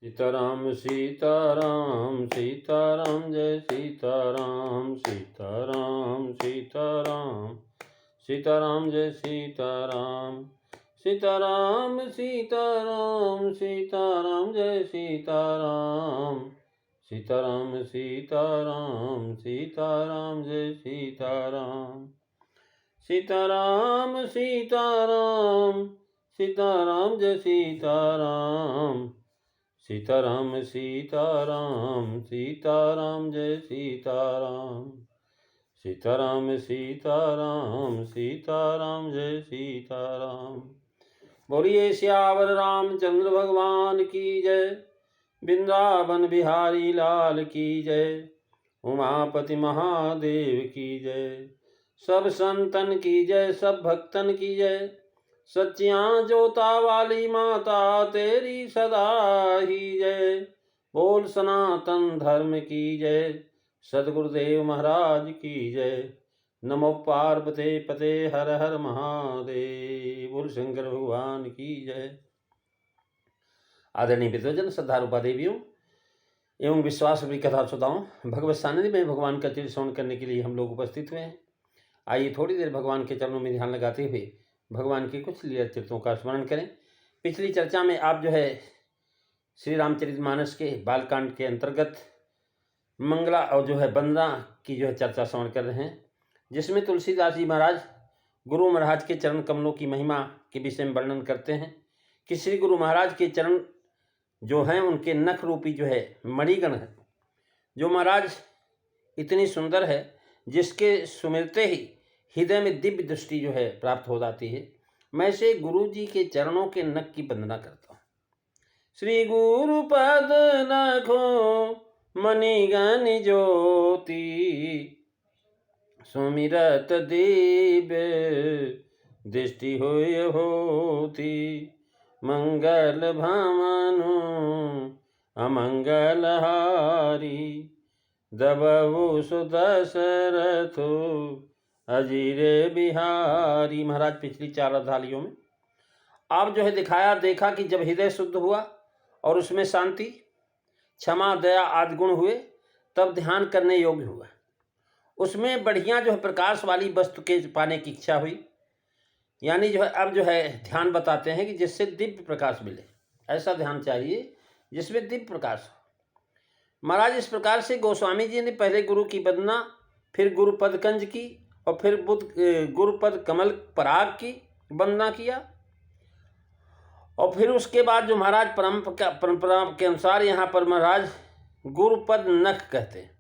सीताराम सीताराम सीताराम जय सीताराम सीताराम सीताराम सीताराम जय सीताराम सीताराम सीताराम सीताराम जय सीताराम सीताराम सीताराम सीताराम जय सीताराम सीताराम सीताराम सीताराम जय सीताराम सीताराम सीताराम सीताराम जय सीताराम सीताराम सीताराम सीताराम जय सीताराम। बोलिए श्यावर रामचंद्र भगवान की जय। वृंदावन बिहारी लाल की जय। उमापति महादेव की जय। सब संतन की जय, सब भक्तन की जय। सच्चियां जोता वाली माता तेरी सदा ही जय। बोल सनातन धर्म की जय। सदगुरुदेव महाराज की जय। नमो पार्वते पते हर हर महादेव। बोल शंकर भगवान की जय। आदरणीय विद्वजन, श्रद्धारूपा देवियों एवं विश्वास रूपी कथा श्रोताओं, भगवत सानिध्य में भगवान का चरित्र श्रवण करने के लिए हम लोग उपस्थित हुए हैं। आइए थोड़ी देर भगवान के चरणों में ध्यान लगाते हुए भगवान के कुछ लीला चरित्रों का स्मरण करें। पिछली चर्चा में आप श्री रामचरितमानस के बालकांड के अंतर्गत मंगला और वंदना की चर्चा श्रवण कर रहे हैं, जिसमें तुलसीदास जी महाराज गुरु महाराज के चरण कमलों की महिमा के विषय में वर्णन करते हैं कि श्री गुरु महाराज के चरण हैं उनके नख रूपी मणिगण है, जो महाराज इतनी सुंदर है जिसके सुमिरते ही हृदय में दिव्य दृष्टि प्राप्त हो जाती है। मैं से गुरु जी के चरणों के नख की वंदना करता हूँ। श्री गुरु पद नखो मणिगण ज्योति, सुमिरत दिव्य दृष्टि होय होती। मंगल भमनु अमंगल हारी, दबऊ सुदशरथो अजीरे बिहारी। महाराज पिछली 4 अध्यायों में आप देखा कि जब हृदय शुद्ध हुआ और उसमें शांति, क्षमा, दया आदि गुण हुए, तब ध्यान करने योग्य हुआ। उसमें बढ़िया प्रकाश वाली वस्तु के पाने की इच्छा हुई। यानी अब ध्यान बताते हैं कि जिससे दिव्य प्रकाश मिले, ऐसा ध्यान चाहिए जिसमें दिव्य प्रकाश हो। महाराज इस प्रकार से गोस्वामी जी ने पहले गुरु की वंदना, फिर गुरुपद कंज की और फिर गुरुपद कमल पराग की वंदना किया। और फिर उसके बाद जो महाराज परंपरा के अनुसार यहाँ पर महाराज गुरुपद नख कहते हैं,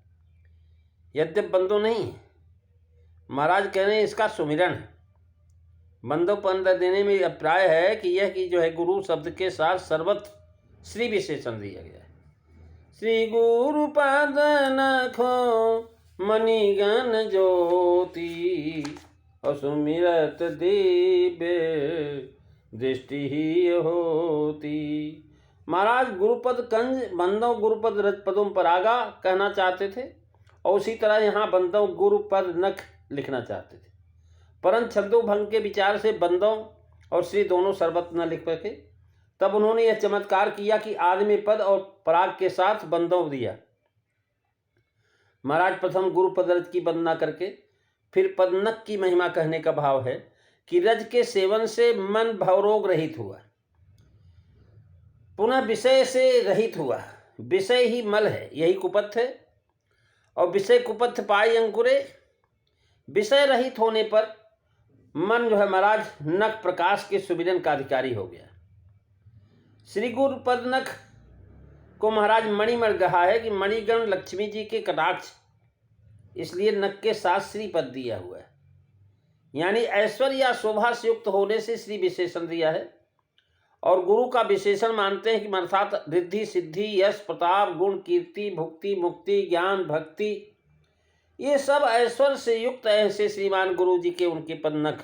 यद्यप बंदो नहीं, महाराज कह रहे हैं इसका सुमिरन है। बंदो पंद देने में अभिप्राय है कि यह कि गुरु शब्द के साथ सर्वत्र श्री विशेषण दिया गया है। श्री गुरुपद नखो मणिगण ज्योति, और सुमिरत दिव्य दृष्टि ही होती। महाराज गुरुपद कंज बंदो गुरुपद रज पदों पर आगा कहना चाहते थे, और उसी तरह यहाँ बंदो गुरुपद नख लिखना चाहते थे, परंतु छंदो भंग के विचार से बंदों और श्री दोनों सर्वत्र न लिख सके। तब उन्होंने यह चमत्कार किया कि आदमी पद और पराग के साथ बंदों दिया। महाराज प्रथम गुरुपद रज की वंदना करके फिर पदनक की महिमा कहने का भाव है कि रज के सेवन से मन भवरोग रहित हुआ, पुनः विषय से रहित हुआ। विषय ही मल है, यही कुपथ है, और विषय कुपथ पाई अंकुरे। विषय रहित होने पर मन महाराज नख प्रकाश के सुमिरन का अधिकारी हो गया। श्री गुरुपद नख को महाराज मणिमण कहा है कि मणिगण लक्ष्मी जी के कटाक्ष, इसलिए नख के साथ श्री पद दिया हुआ है। यानी ऐश्वर्य या शोभा से युक्त होने से श्री विशेषण दिया है। और गुरु का विशेषण मानते हैं कि अर्थात रिद्धि सिद्धि यश प्रताप गुण कीर्ति भुक्ति मुक्ति ज्ञान भक्ति, ये सब ऐश्वर्य से युक्त ऐसे श्रीमान गुरु जी के उनके पद नख।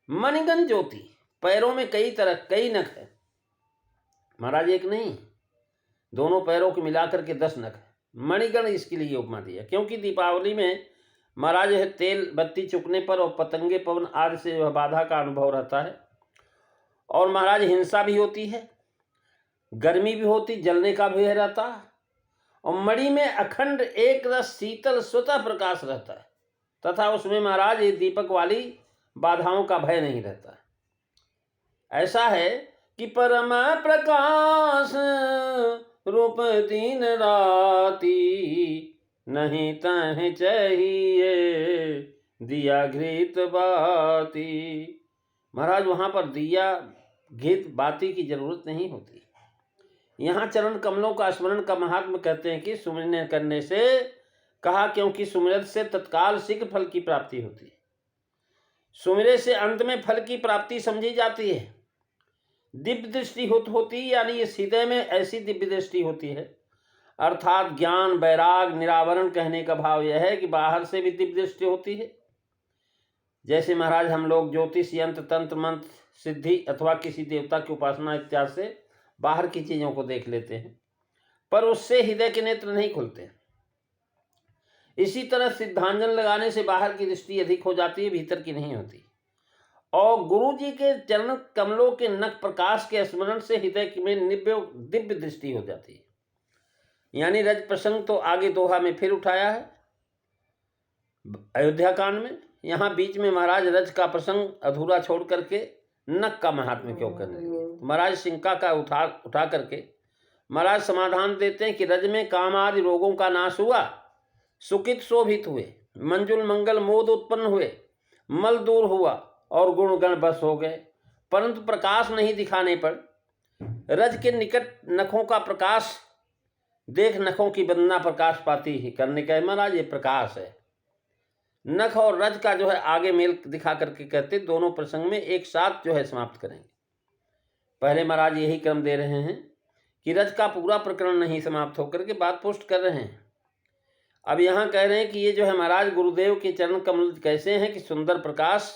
मणिगण ज्योति, पैरों में कई नख है महाराज, एक नहीं, दोनों पैरों को मिलाकर के 10 नख है। मणिगण इसके लिए उपमा दिया, क्योंकि दीपावली में महाराज तेल बत्ती चुकने पर और पतंगे पवन आदि से बाधा का अनुभव रहता है, और महाराज हिंसा भी होती है। गर्मी भी होती, जलने का भय रहता, और मणि में अखंड एक रस शीतल स्वतः प्रकाश रहता है, तथा उसमें महाराज ये दीपक वाली बाधाओं का भय नहीं रहता। ऐसा है कि परम प्रकाश रूप दिन राती, नहीं तह चाहिए दिया घृत बाती। महाराज वहां पर दिया घृत बाती की जरूरत नहीं होती। यहाँ चरण कमलों का स्मरण का महात्मा कहते हैं कि सुमिरन करने से कहा, क्योंकि सुमिरन से तत्काल शीघ्र फल की प्राप्ति होती है। सुमिरे से अंत में फल की प्राप्ति समझी जाती है। दिव्य दृष्टि होती, यानी इस हृदय में ऐसी दिव्य दृष्टि होती है, अर्थात ज्ञान वैराग निरावरण। कहने का भाव यह है कि बाहर से भी दिव्य दृष्टि होती है। जैसे महाराज हम लोग ज्योतिष यंत्र तंत्र मंत्र सिद्धि अथवा किसी देवता की उपासना इत्यादि से बाहर की चीजों को देख लेते हैं, पर उससे हृदय के नेत्र नहीं खुलते। इसी तरह सिद्धांजन लगाने से बाहर की दृष्टि अधिक हो जाती है, भीतर की नहीं होती। और गुरु जी के चरण कमलों के नख प्रकाश के स्मरण से हृदय में दिव्य दृष्टि हो जाती है। यानी रज प्रसंग तो आगे दोहा में फिर उठाया है अयोध्या कांड में। यहाँ बीच में महाराज रज का प्रसंग अधूरा छोड़ करके नख का महात्म्य क्यों करने लगे। महाराज सिंका का उठा करके महाराज समाधान देते हैं कि रज में काम आदि रोगों का नाश हुआ, सुखित शोभित हुए, मंजुल मंगल मोद उत्पन्न हुए, मल दूर हुआ और गुण गण बस हो गए। परंतु प्रकाश नहीं दिखाने पर रज के निकट नखों का प्रकाश देख नखों की वंदना प्रकाश पाती है। करने का महाराज ये प्रकाश है। नख और रज का जो है आगे मेल दिखा करके कहते दोनों प्रसंग में एक साथ जो है समाप्त करेंगे। पहले महाराज यही क्रम दे रहे हैं कि रज का पूरा प्रकरण नहीं समाप्त होकर के बात पोस्ट कर रहे हैं। अब यहाँ कह रहे हैं कि ये जो है महाराज गुरुदेव के चरण कमल कैसे हैं कि सुंदर प्रकाश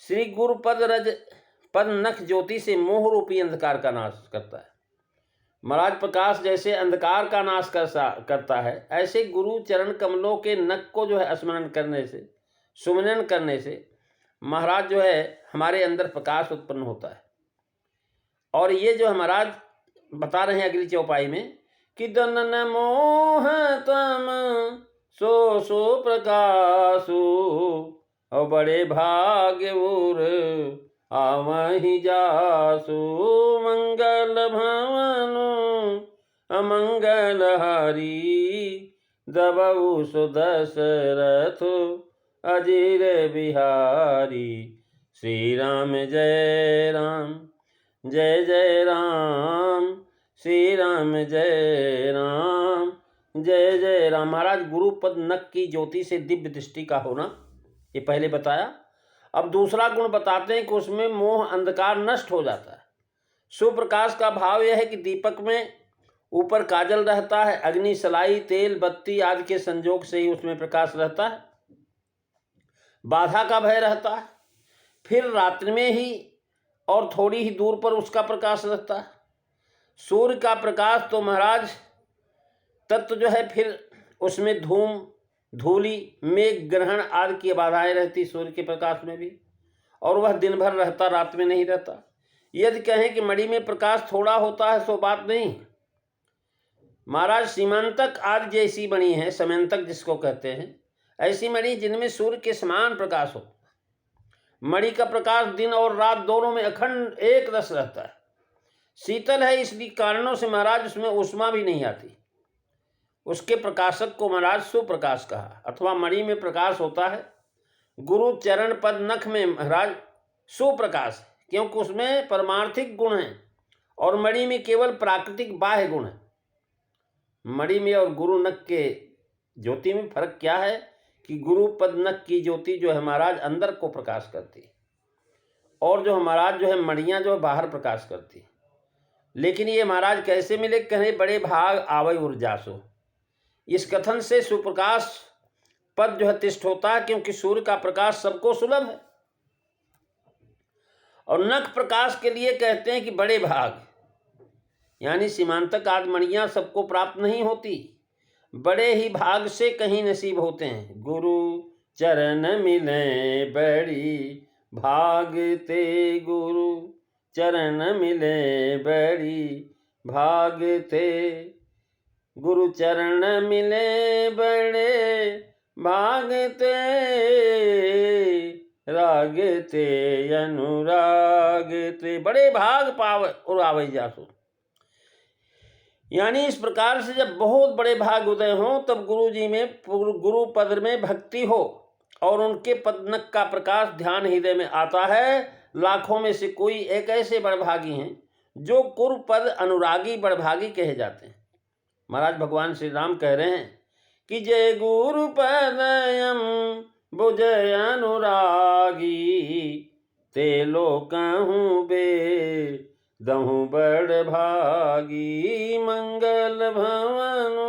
श्री गुरु पद रज पद नख ज्योति से मोह रूपी अंधकार का नाश करता है। महाराज प्रकाश जैसे अंधकार का नाश करता है, ऐसे गुरु चरण कमलों के नख को जो है स्मरण करने से, सुमिरन करने से महाराज जो है हमारे अंदर प्रकाश उत्पन्न होता है। और ये जो महाराज बता रहे हैं अगली चौपाई में कि दनन मोह तम सो सो प्रकाशु, और बड़े भाग्य उर आवहि जासु, मंगल भवनु अमंगल हरि, दबऊ सुदशरथ अजीर बिहारी। श्री राम जय राम जय जय राम, श्री राम जय राम जय जय राम। महाराज गुरु पद नख की ज्योति से दिव्य दृष्टि का होना ये पहले बताया। अब दूसरा गुण बताते हैं कि उसमें मोह अंधकार नष्ट हो जाता है। सुप्रकाश का भाव यह है कि दीपक में ऊपर काजल रहता है, अग्नि सलाई तेल बत्ती आदि के संयोग से ही उसमें प्रकाश रहता है, बाधा का भय रहता है। फिर रात्रि में ही और थोड़ी ही दूर पर उसका प्रकाश रहता है। सूर्य का प्रकाश तो महाराज तत्व जो है फिर उसमें धूम धूली मेघ ग्रहण आदि की बाधाएं रहती सूर्य के प्रकाश में भी, और वह दिन भर रहता, रात में नहीं रहता। यदि कहें कि मणि में प्रकाश थोड़ा होता है सो बात नहीं। महाराज सीमांतक आदि जैसी मणि है, समयंतक जिसको कहते हैं, ऐसी मणि जिनमें सूर्य के समान प्रकाश हो। मणि का प्रकाश दिन और रात दोनों में अखंड एक रस रहता है। शीतल है, इसलिए कारणों से महाराज उसमें ऊष्मा भी नहीं आती। उसके प्रकाशक को महाराज सुप्रकाश कहा, अथवा मणि में प्रकाश होता है। गुरु चरण पद नख में महाराज सुप्रकाश है, क्योंकि उसमें परमार्थिक गुण है और मणि में केवल प्राकृतिक बाह्य गुण है। मणि में और गुरु नख के ज्योति में फर्क क्या है कि गुरु पद नख की ज्योति जो है महाराज अंदर को प्रकाश करती है, और जो महाराज जो है मणियाँ जो है बाहर प्रकाश करती है। लेकिन ये महाराज कैसे मिले, कहें बड़े भाग आवै उर्जासो। इस कथन से सुप्रकाश पद जो है तिष्ठ होता है, क्योंकि सूर्य का प्रकाश सबको सुलभ है। और नख प्रकाश के लिए कहते हैं कि बड़े भाग, यानी सीमांतक आदि मणियाँ सबको प्राप्त नहीं होती, बड़े ही भाग से कहीं नसीब होते हैं। गुरु चरण मिले बड़ी भाग ते, गुरु चरण मिले बड़ी भाग थे। गुरु चरण मिले बड़े भाग थे, राग ते अनुराग ते। बड़े भाग पाव और आवै जासो। यानी इस प्रकार से जब बहुत बड़े भाग उदय हों तब गुरु जी में, गुरु पद में भक्ति हो और उनके पदनक का प्रकाश ध्यान हृदय में आता है। लाखों में से कोई एक ऐसे बड़भागी हैं जो गुरु पद अनुरागी बड़भागी कहे जाते हैं। महाराज भगवान श्री राम कह रहे हैं कि जय गुरु पदयम बुझ अनुरागी, ते लोकहूँ बे दहु बड़ भागी। मंगल भवनु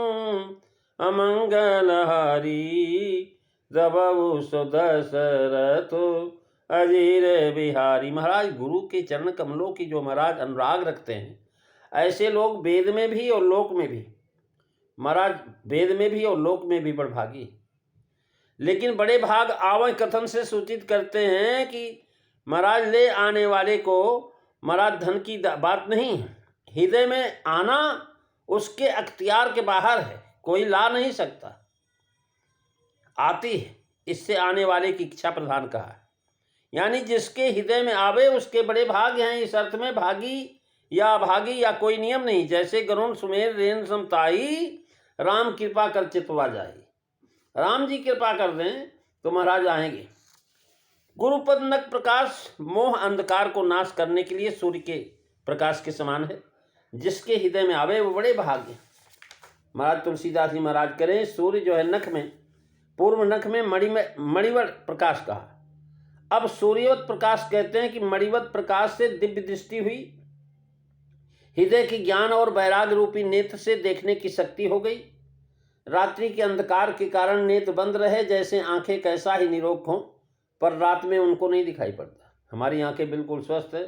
अमंगल हारी, दबऊ सुदशरथो अजीर बिहारी। महाराज गुरु के चरण कमलों की जो महाराज अनुराग रखते हैं, ऐसे लोग वेद में भी और लोक में भी, महाराज वेद में भी और लोक में भी बड़भागी। लेकिन बड़े भाग आवन कथन से सूचित करते हैं कि महाराज ले आने वाले को महाराज धन की बात नहीं है। हृदय में आना उसके अख्तियार के बाहर है, कोई ला नहीं सकता, आती है। इससे आने वाले की इच्छा प्रधान कहा है। यानी जिसके हृदय में आवे उसके बड़े भाग हैं। इस अर्थ में भागी या अभागी या कोई नियम नहीं। जैसे गरुण सुमेर रेन समताई, राम कृपा कर चितवा जाए। राम जी कृपा कर दें तो महाराज आएंगे। गुरुपद नक प्रकाश मोह अंधकार को नाश करने के लिए सूर्य के प्रकाश के समान है। जिसके हृदय में आवे वो बड़े भाग्य। महाराज तुलसीदास जी महाराज करें, सूर्य जो है नख में, पूर्व नख में मणिवत प्रकाश कहा। अब सूर्यवत प्रकाश कहते हैं कि मणिवत प्रकाश से दिव्य दृष्टि हुई, हृदय की ज्ञान और वैराग्य रूपी नेत्र से देखने की शक्ति हो गई। रात्रि के अंधकार के कारण नेत्र बंद रहे, जैसे आंखें कैसा ही निरोग हों पर रात में उनको नहीं दिखाई पड़ता। हमारी आंखें बिल्कुल स्वस्थ है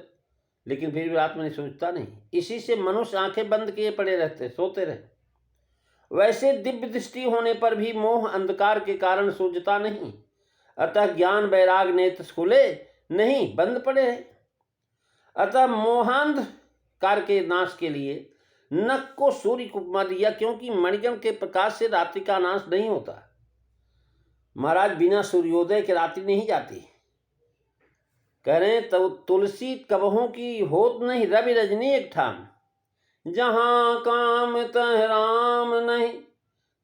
लेकिन फिर भी रात में सूझता नहीं। इसी से मनुष्य आंखें बंद किए पड़े रहते, सोते रहे। वैसे दिव्य दृष्टि होने पर भी मोह अंधकार के कारण सूझता नहीं, अतः ज्ञान वैराग नेत्र खुले नहीं, बंद पड़े रहे। अतः मोहांधकार के नाश के लिए नख को सूर्य को उपमा दिया, क्योंकि मणिगण के प्रकाश से रात्रि का नाश नहीं होता। महाराज बिना सूर्योदय के रात्रि नहीं जाती। कह रहे हैं तो तुलसी कबहों की होत नहीं, रवि रजनी एक ठाम। जहां काम तह राम नहीं,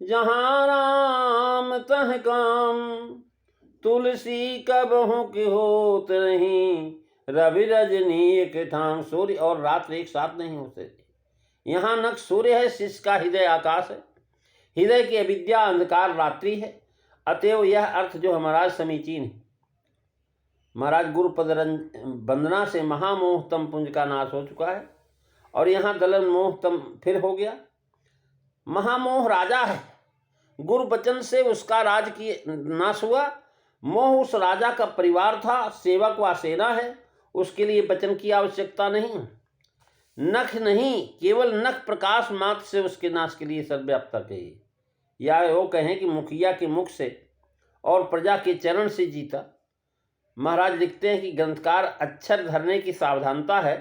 जहां राम तह काम। तुलसी कबहों की होत नहीं, रवि रजनी एक ठाम। सूर्य और रात्रि एक साथ नहीं होते। यहाँ नख सूर्य है, शिष्य का हृदय आकाश है, हृदय की अविद्या अंधकार रात्रि है। अतएव यह अर्थ जो हमारा समीचीन है। महाराज गुरुपद वंदना से महामोहतम पुंज का नाश हो चुका है और यहाँ दलन मोहतम फिर हो गया। महामोह राजा है, गुरु वचन से उसका राज की नाश हुआ। मोह उस राजा का परिवार था, सेवक व सेना है, उसके लिए वचन की आवश्यकता नहीं। नख नहीं, केवल नख प्रकाश मात्र से उसके नाश के लिए सर्वव्याप्त कही। या वो कहें कि मुखिया के मुख से और प्रजा के चरण से जीता। महाराज लिखते हैं कि ग्रंथकार अक्षर धरने की सावधानता है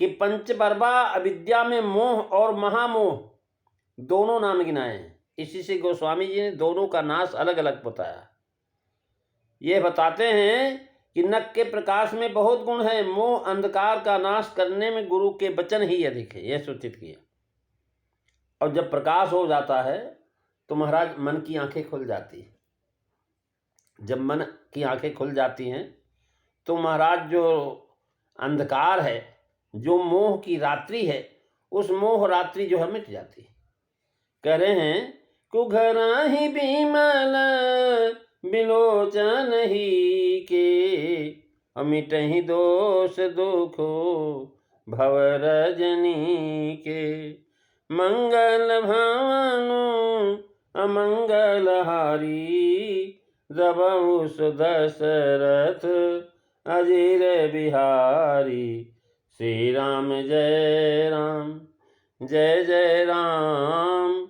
कि पंचबर्बा अविद्या में मोह और महामोह दोनों नाम गिनाए हैं। इसी से गोस्वामी जी ने दोनों का नाश अलग अलग बताया। ये बताते हैं कि नख के प्रकाश में बहुत गुण है, मोह अंधकार का नाश करने में गुरु के वचन ही अधिक है, यह सूचित किया। और जब प्रकाश हो जाता है तो महाराज मन की आंखें खुल जाती है। जब मन की आंखें खुल जाती हैं तो महाराज जो अंधकार है, जो मोह की रात्रि है, उस मोह रात्रि जो है मिट जाती है। कह रहे हैं कुघरा ही बिमल बिलोचन ही के, अमिट ही दोष दुखो भव रजनी के। मंगल भवनु अमंगल हारी, दबऊ सुदशरथ अजीर बिहारी। श्री राम जय राम, जय जय राम,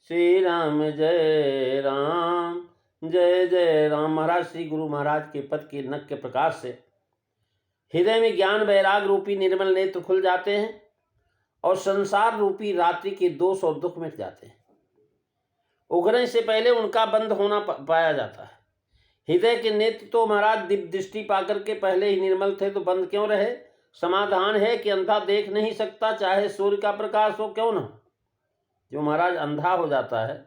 श्री राम जय राम, जय जय राम। महाराज श्री गुरु महाराज के पद के नख के प्रकाश से हृदय में ज्ञान वैराग रूपी निर्मल नेत्र खुल जाते हैं और संसार रूपी रात्रि के दोष और दुख मिट जाते हैं। उगरने से पहले उनका बंद होना पाया जाता है। हृदय के नेत्र तो महाराज दिव्य दृष्टि पाकर के पहले ही निर्मल थे, तो बंद क्यों रहे? समाधान है कि अंधा देख नहीं सकता, चाहे सूर्य का प्रकाश हो क्यों ना। जो महाराज अंधा हो जाता है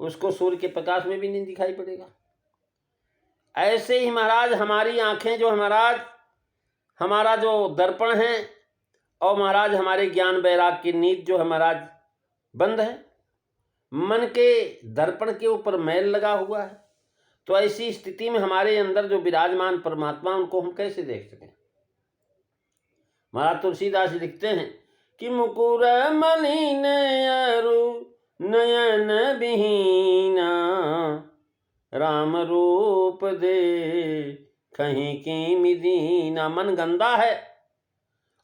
उसको सूर्य के प्रकाश में भी नहीं दिखाई पड़ेगा। ऐसे ही महाराज हमारी आंखें जो महाराज हमारा जो दर्पण है और महाराज हमारे ज्ञान वैराग की नींद जो है महाराज बंद है, मन के दर्पण के ऊपर मैल लगा हुआ है। तो ऐसी स्थिति में हमारे अंदर जो विराजमान परमात्मा उनको हम कैसे देख सकें? महाराज तुलसीदास लिखते हैं कि मुकुर मलिन अरु नयन विहीना राम रूप दे कहीं की मिदीना। मन गंदा है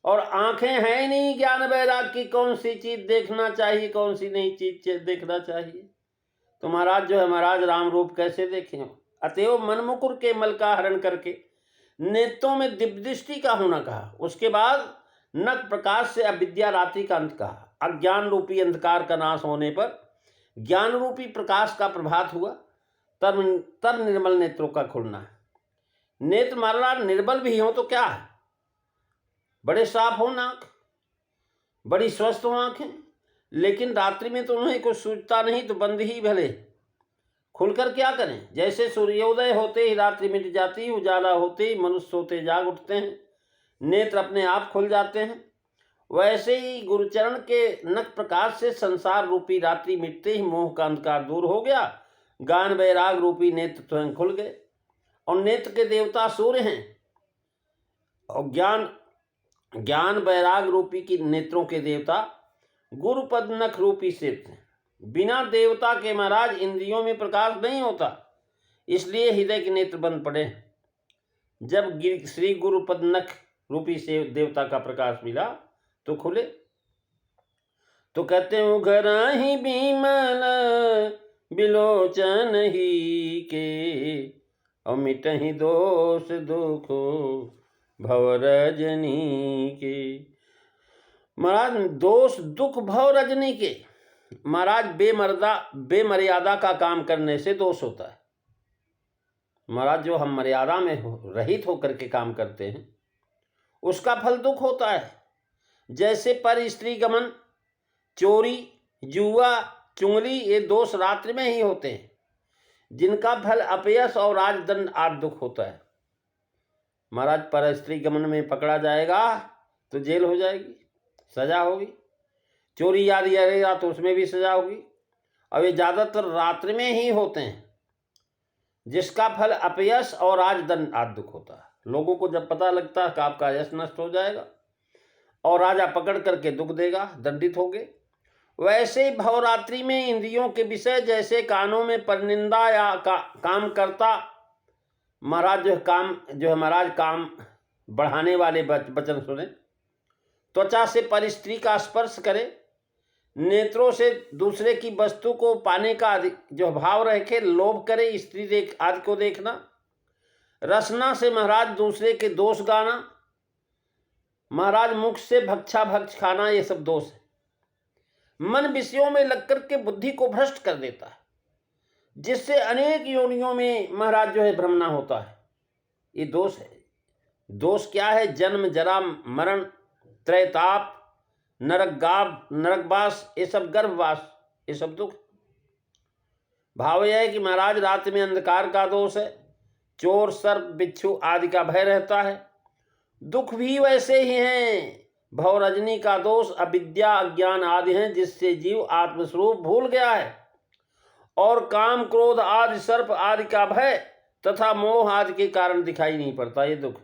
और आंखें हैं नहीं ज्ञान वैराग की, कौन सी चीज देखना चाहिए कौन सी नहीं चीज देखना चाहिए। तो महाराज जो है महाराज राम रूप कैसे देखें? अतएव मन मुकुर के मल का हरण करके नेत्रों में दिव्य दृष्टि का होना कहा। उसके बाद नख प्रकाश से अविद्या रात्रि का अंत कहा। अज्ञान रूपी अंधकार का नाश होने पर ज्ञान रूपी प्रकाश का प्रभात हुआ, तब निर्मल नेत्रों का खुलना है। नेत्र महाराज निर्बल भी हो तो क्या है, बड़े साफ हो नाक, बड़ी स्वस्थ हो आंखें, लेकिन रात्रि में तो उन्हें कुछ सूझता नहीं, तो बंद ही भले। खुलकर क्या करें? जैसे सूर्योदय होते ही रात्रि मिट जाती, उजाला होते ही मनुष्य सोते जाग उठते हैं, नेत्र अपने आप खुल जाते हैं, वैसे ही गुरुचरण के नख प्रकाश से संसार रूपी रात्रि मिटते ही मोह का अंधकार दूर हो गया, ज्ञान वैराग रूपी नेत्र स्वयं खुल गए। और नेत्र के देवता सूर्य हैं और ज्ञान वैराग रूपी की नेत्रों के देवता गुरुपद नख रूपी सिर हैं। बिना देवता के महाराज इंद्रियों में प्रकाश नहीं होता, इसलिए हृदय के नेत्र बंद पड़े। जब श्री गुरुपद नख रूपी से देवता का प्रकाश मिला तो खुले। तो कहते हैं उघरा ही बिमल बिलोचन ही के और मिटहि दोष दुख भव रजनी के। महाराज दोष दुख भव रजनी के, महाराज बेमर्यादा का काम करने से दोष होता है। महाराज जो हम मर्यादा में रहित होकर के काम करते हैं उसका फल दुख होता है। जैसे पर स्त्री गमन, चोरी, जुआ, चुंगली, ये दोष रात्रि में ही होते हैं, जिनका फल अपयश और राजदंड आदि दुख होता है। महाराज पर स्त्री गमन में पकड़ा जाएगा तो जेल हो जाएगी, सजा होगी। चोरी याद करेगा तो उसमें भी सजा होगी। और ये ज़्यादातर रात्रि में ही होते हैं, जिसका फल अपयश और राजदंड आदि दुख होता है। लोगों को जब पता लगता है कि आपका यश नष्ट हो जाएगा और राजा पकड़ करके दुख देगा, दंडित होगे, वैसे ही भवरात्रि में इंद्रियों के विषय जैसे कानों में परनिंदा या काम करता महाराज जो है महाराज काम बढ़ाने वाले वचन सुने, त्वचा से पर स्त्री का स्पर्श करे, नेत्रों से दूसरे की वस्तु को पाने का जो भाव रखे, लोभ करे स्त्री आदि को देखना, रसना से महाराज दूसरे के दोष गाना, महाराज मुख से भक्ष खाना, ये सब दोष है। मन विषयों में लग करके बुद्धि को भ्रष्ट कर देता है, जिससे अनेक योनियों में महाराज जो है भ्रमना होता है। ये दोष है। दोष क्या है? जन्म, जरा, मरण, त्रैताप, नरकवास, ये सब गर्भवास, ये सब दुख। भाव यह है कि महाराज रात में अंधकार का दोष है, चोर, सर्प, बिच्छू आदि का भय रहता है। दुख भी वैसे ही हैं। भव रजनी का दोष अविद्या, अज्ञान आदि हैं, जिससे जीव आत्मस्वरूप भूल गया है। और काम, क्रोध आदि, सर्प आदि का भय तथा मोह आदि के कारण दिखाई नहीं पड़ता ये दुख।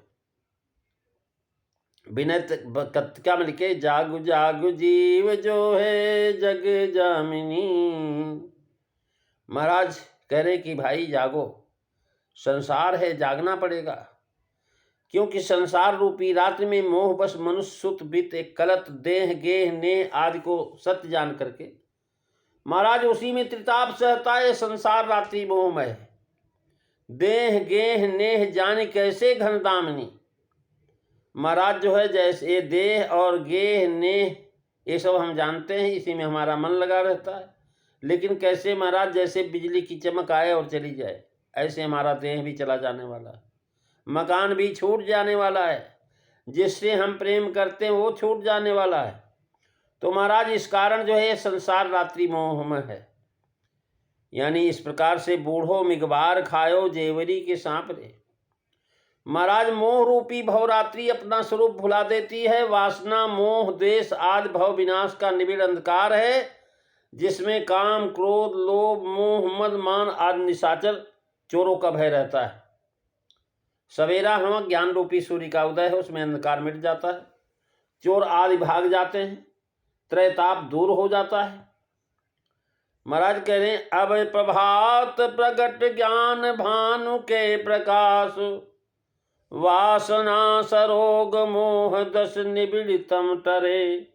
विनय कतिका में लिखे, जागु जागु जीव जो है जग जामिनी। महाराज कह रहे कि भाई जागो, संसार है, जागना पड़ेगा, क्योंकि संसार रूपी रात्रि में मोह बस मनुष्य सुत वित्त कलत देह गेह नेह आदि को सत्य जान करके महाराज उसी में त्रिताप सहता है। संसार रात्रि मोहमय है, देह गेह नेह जाने कैसे घन दामिनी। महाराज जो है जैसे देह और गेह नेह ये सब हम जानते हैं, इसी में हमारा मन लगा रहता है। लेकिन कैसे महाराज, जैसे बिजली की चमक आए और चली जाए, ऐसे हमारा देह भी चला जाने वाला है, मकान भी छूट जाने वाला है, जिससे हम प्रेम करते हैं वो छूट जाने वाला है। तो महाराज इस कारण जो है ये संसार रात्रि मोहमय है। यानी इस प्रकार से बूढ़ो मिगबार खायो जेवरी के सांप रे। महाराज मोह रूपी भवरात्रि अपना स्वरूप भुला देती है। वासना मोह द्वेष आदि भव विनाश का निबिड़ अंधकार है, जिसमें काम क्रोध लोभ मोह मद मान आदि निशाचर चोरों का भय रहता है। सवेरा हम ज्ञान रूपी सूर्य का उदय है, उसमें अंधकार मिट जाता है, चोर आदि भाग जाते हैं, त्रैताप दूर हो जाता है। महाराज कह रहे हैं अब प्रभात प्रगट ज्ञान भानु के प्रकाश, वासना सरोग मोह दस निबिड़ितम टरे।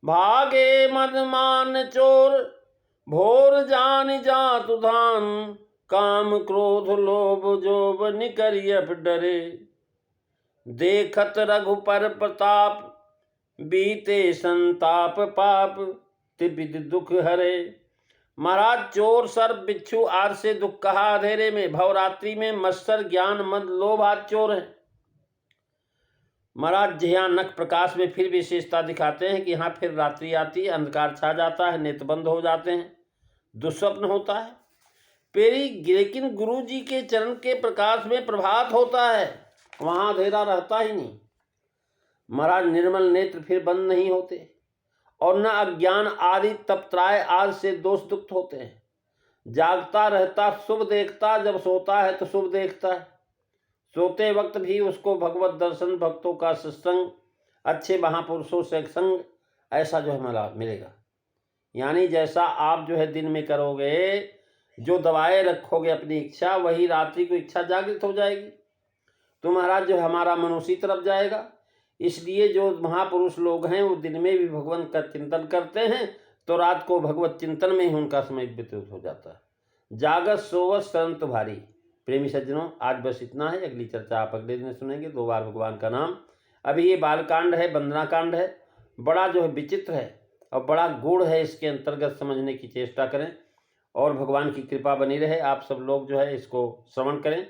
भागे मदमान चोर भोर जान जात धान, काम क्रोध लोभ जोब निकरियप डरे। देखत रघुपर प्रताप बीते संताप पाप, तिबिद दुख हरे। महाराज चोर सर्प बिच्छू आदि से दुख कहा अंधेरे में, भवरात्रि में मत्सर ज्ञान मद लोभ आदि चोर है। महाराज यहाँ नख प्रकाश में फिर विशेषता दिखाते हैं कि यहाँ फिर रात्रि आती है, अंधकार छा जाता है, नेत्र बंद हो जाते हैं, दुस्वप्न होता है लेकिन गुरु जी के चरण के प्रकाश में प्रभात होता है, वहाँ अंधेरा रहता ही नहीं। महाराज निर्मल नेत्र फिर बंद नहीं होते और न अज्ञान आदि तपत्राय आदि से दोष दुख होते हैं। जागता रहता शुभ देखता, जब सोता है तो शुभ देखता है। सोते वक्त भी उसको भगवत दर्शन, भक्तों का सत्संग, अच्छे महापुरुषों से संग, ऐसा जो है मिलेगा। यानी जैसा आप जो है दिन में करोगे, जो दवाएं रखोगे अपनी इच्छा, वही रात्रि को इच्छा जागृत हो जाएगी। तो महाराज जो हमारा मन उसी तरफ जाएगा। इसलिए जो महापुरुष लोग हैं वो दिन में भी भगवान का चिंतन करते हैं, तो रात को भगवत चिंतन में ही उनका समय व्यतीत हो जाता है। जागत सोवत शरण तुम्हारी। प्रेमी सज्जनों, आज बस इतना है, अगली चर्चा आप अगले दिन सुनेंगे। 2 बार भगवान का नाम। अभी ये बालकांड है, वंदना कांड है, बड़ा जो है विचित्र है और बड़ा गूढ़ है, इसके अंतर्गत समझने की चेष्टा करें और भगवान की कृपा बनी रहे। आप सब लोग जो है इसको श्रवण करें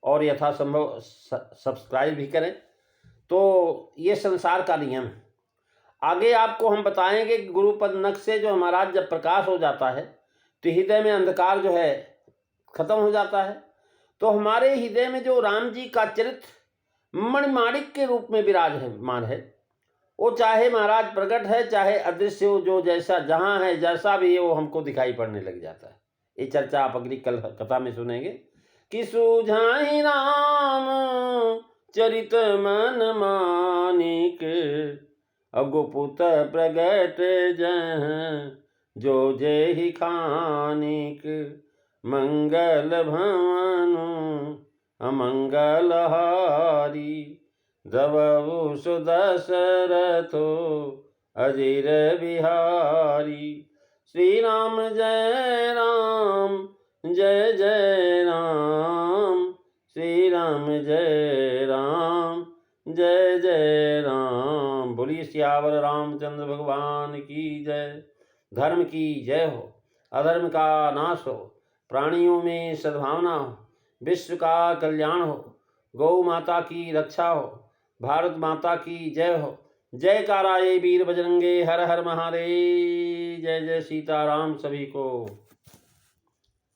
और यथासंभव सब्सक्राइब भी करें। तो ये संसार का नियम है। आगे आपको हम बताएंगे कि गुरुपद नख से जो हमारा जब प्रकाश हो जाता है तो हृदय में अंधकार जो है खत्म हो जाता है। तो हमारे हृदय में जो राम जी का चरित्र मणिमाणिक के रूप में विराजमान है, वो चाहे महाराज प्रकट है चाहे अदृश्य हो, जो जैसा जहाँ है जैसा भी है वो हमको दिखाई पड़ने लग जाता है। ये चर्चा आप अगली कल कथा में सुनेंगे कि सूझाई राम चरित मन मानिक, अगुपुत प्रगट जह जो जेहि खानिक। मंगल भवनु अमंगल हारी, दबहु सुदशरथो अजिर बिहारी। श्री राम जय राम जय जय राम, श्री राम जय राम जय जय राम। बोलिए सियावर रामचंद्र भगवान की जय। धर्म की जय हो, अधर्म का नाश हो, प्राणियों में सद्भावना हो, विश्व का कल्याण हो, गौ माता की रक्षा हो, भारत माता की जय हो। जयकारा ये वीर बजरंगे, हर हर महादेव, जय जय सीताराम सभी को।